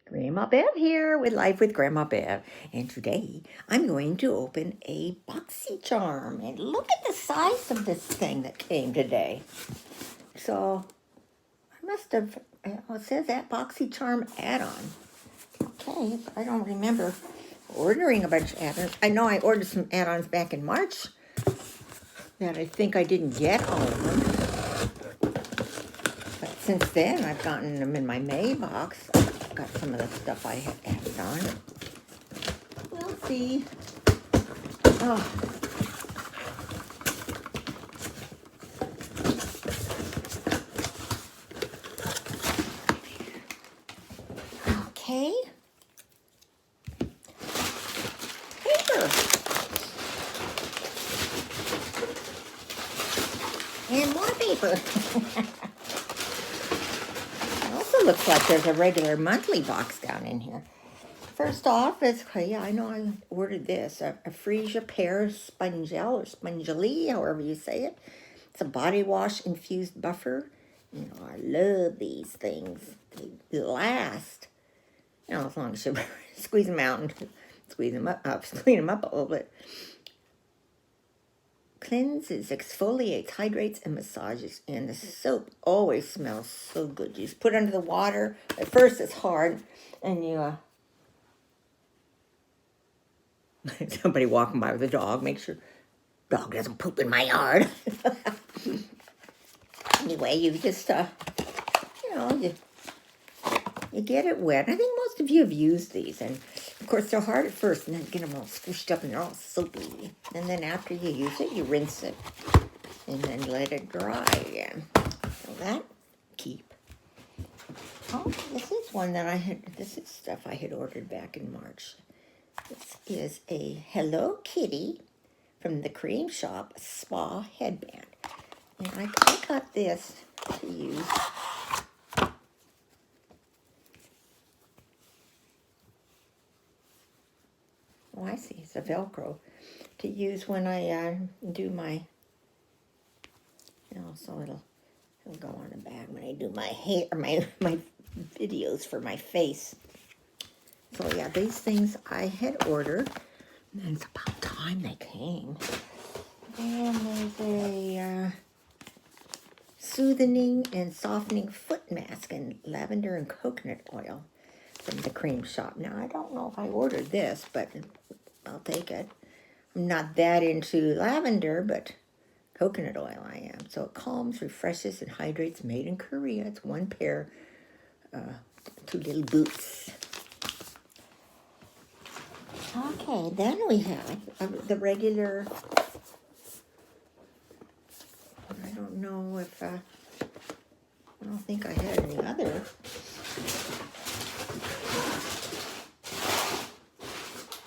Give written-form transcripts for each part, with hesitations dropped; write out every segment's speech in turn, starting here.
Grandma Bev here with Life with Grandma Bev. And today I'm going to open a Boxy charm. And look at the size of this thing that came today. So I must have, it says that Boxy charm add-on. Okay, I don't remember ordering a bunch of add-ons. I know I ordered some add-ons back in March that I think I didn't get all of them. But since then I've gotten them in my May box. Got some of the stuff I had added on. We'll see. Oh. Okay. Paper. And more paper. Looks like there's a regular monthly box down in here. First off, yeah, I know I ordered this, a Freesia Pear Spongel or Spongely, however you say it. It's a body wash infused buffer. You know, I love these things. They last. You know, as long as you squeeze them out and clean them up a little bit. Cleanses, exfoliates, hydrates, and massages. And the soap always smells so good. You just put it under the water. At first it's hard. And you, somebody walking by with a dog. Make sure dog doesn't poop in my yard. Anyway, you just, you know, you get it wet. I think most of you have used these. And, of course, they're hard at first. And then you get them all squished up and they're all soapy. And then after you use it, you rinse it. And then let it dry again. So that keep. Oh, this is one that this is stuff I had ordered back in March. This is a Hello Kitty from the Cream Shop Spa Headband. And I got this to use. Oh, I see. It's a Velcro to use when I do my, you know, so it'll go on the back when I do my hair, my videos for my face. So yeah, these things I had ordered, and it's about time they came. And there's a soothing and softening foot mask in lavender and coconut oil from the Cream Shop. Now, I don't know if I ordered this, but I'll take it. I'm not that into lavender, but coconut oil I am. So it calms, refreshes, and hydrates. Made in Korea. It's one pair, 2 little boots. Okay, then we have the regular, I don't know if, I don't think I had any other.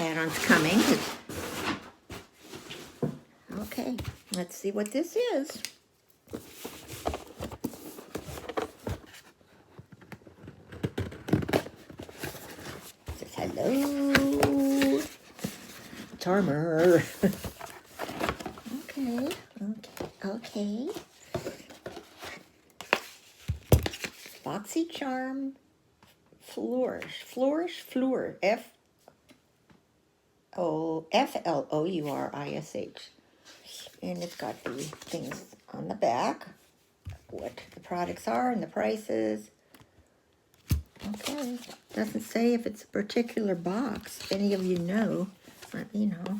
Add-ons coming. Okay, let's see what this is. It says, hello, charmer. Okay. Boxy charm, Flourish Floor, Flourish. And it's got the things on the back, what the products are and the prices. Okay, doesn't say if it's a particular box. If any of you know, let me know.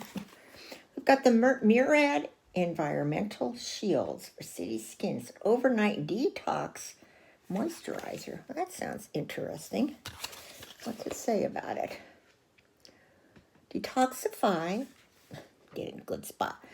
We've got the Murad Environmental Shields for City Skins Overnight Detox Moisturizer. Well, that sounds interesting. What's it say about it? Detoxify, get in a good spot,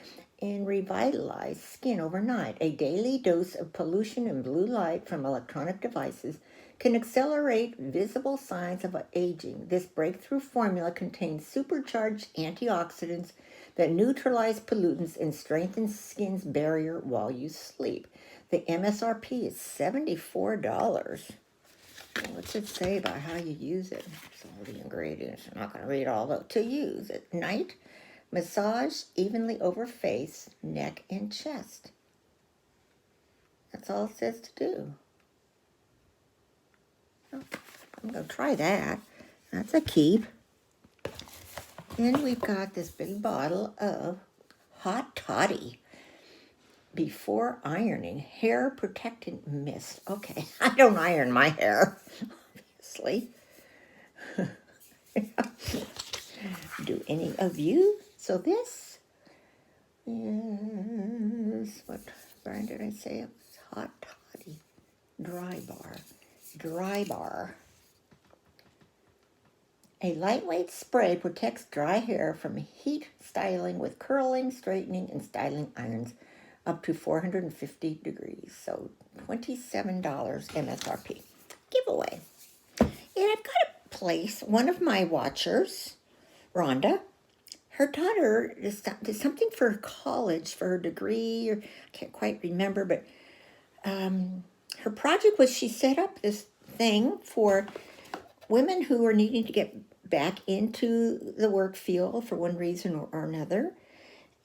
and revitalize skin overnight. A daily dose of pollution and blue light from electronic devices can accelerate visible signs of aging. This breakthrough formula contains supercharged antioxidants that neutralize pollutants and strengthen skin's barrier while you sleep. The MSRP is $74. What's it say about how you use it? So all the ingredients. I'm not going to read all of it. To use at night, massage evenly over face, neck, and chest. That's all it says to do. I'm going to try that. That's a keep. Then we've got this big bottle of hot toddy before ironing hair protectant mist. Okay, I don't iron my hair, obviously. Do any of you? So this is, what brand did I say? It was hot toddy. Dry bar. A lightweight spray protects dry hair from heat styling with curling, straightening, and styling irons up to 450 degrees. So $27 MSRP. Giveaway. And I've got to place one of my watchers, Rhonda. Her daughter did something for college, for her degree, or I can't quite remember, but her project was she set up this thing for women who are needing to get back into the work field for one reason or another,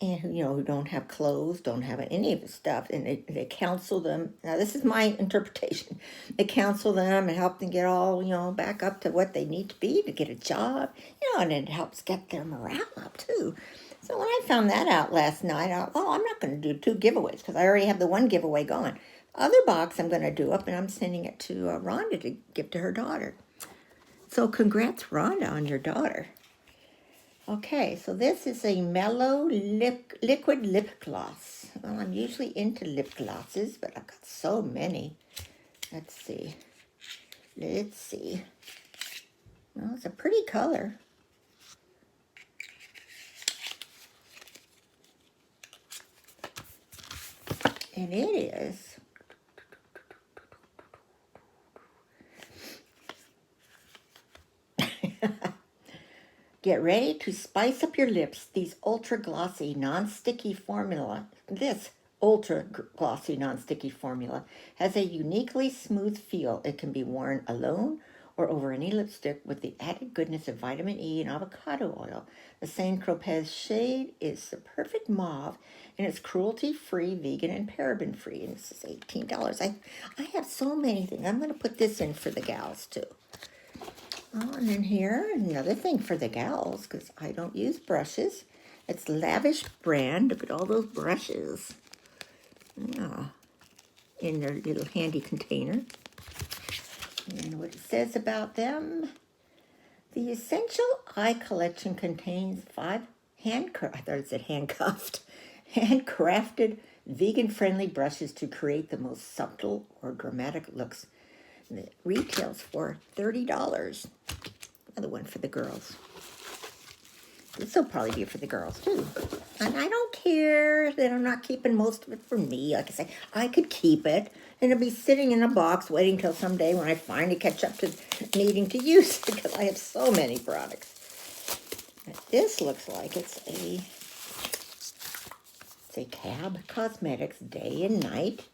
and who don't have clothes, don't have any of the stuff, and they counsel them. Now, this is my interpretation. They counsel them and help them get all, back up to what they need to be to get a job, and it helps get their morale up, too. So when I found that out last night, I'm not going to do 2 giveaways because I already have the 1 giveaway going. Other box I'm going to do up, and I'm sending it to Rhonda to give to her daughter. So congrats, Rhonda, on your daughter. Okay, so this is a mellow liquid lip gloss. Well, I'm usually into lip glosses, but I've got so many. Let's see. Well, it's a pretty color. And it is get ready to spice up your lips. These ultra glossy non-sticky formula. This ultra glossy non-sticky formula has a uniquely smooth feel. It can be worn alone or over any lipstick with the added goodness of vitamin E and avocado oil. The Saint Tropez shade is the perfect mauve, and it's cruelty-free, vegan, and paraben-free. And this is $18. I have so many things. I'm going to put this in for the gals too. Oh, and then here, another thing for the gals, because I don't use brushes. It's Lavish Brand. Look at all those brushes. Yeah, in their little handy container. And what it says about them. The Essential Eye Collection contains 5 handcrafted, vegan-friendly brushes to create the most subtle or dramatic looks. And it retails for $30. Another one for the girls. This will probably be for the girls too. And I don't care that I'm not keeping most of it for me. Like I say, I could keep it and it'll be sitting in a box waiting till someday when I finally catch up to needing to use it because I have so many products. But this looks like it's a Cab Cosmetics Day and Night.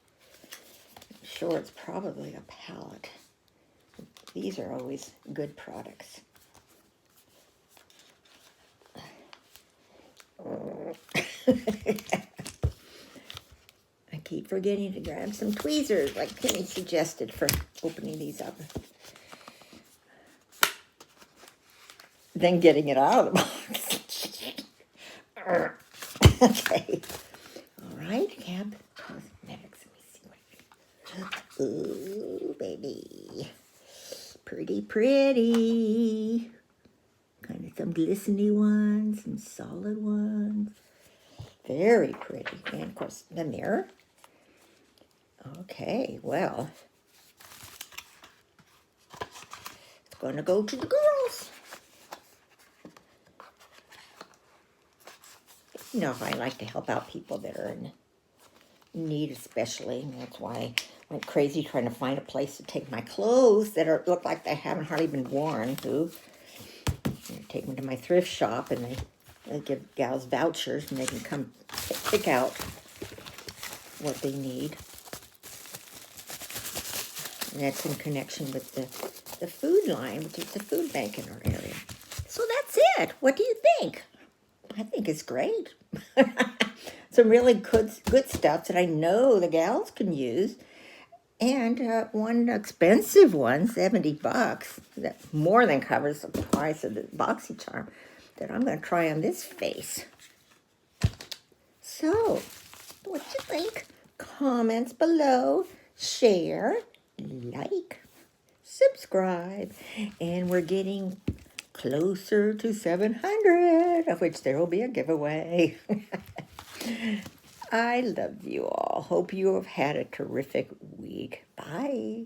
I'm sure it's probably a palette. These are always good products. I keep forgetting to grab some tweezers like Penny suggested for opening these up. Then getting it out of the box. Okay. All right, Cab Cosmetics. Let me see what. Ooh, baby. Pretty. Kind of some glistening ones, some solid ones. Very pretty. And of course, the mirror. Okay, well. It's going to go to the girls. I like to help out people that are in need especially. And that's why I went crazy trying to find a place to take my clothes that look like they haven't hardly been worn to. I take them to my thrift shop and they give gals vouchers and they can come pick out what they need. And that's in connection with the food line, which is the food bank in our area. So that's it. What do you think? I think it's great. Some really good stuff that I know the gals can use. And one expensive one, $70, that more than covers the price of the Boxy charm that I'm going to try on this face. So, what you think? Comments below, share, like, subscribe, and we're getting closer to 700, of which there will be a giveaway. I love you all. Hope you have had a terrific week. Bye.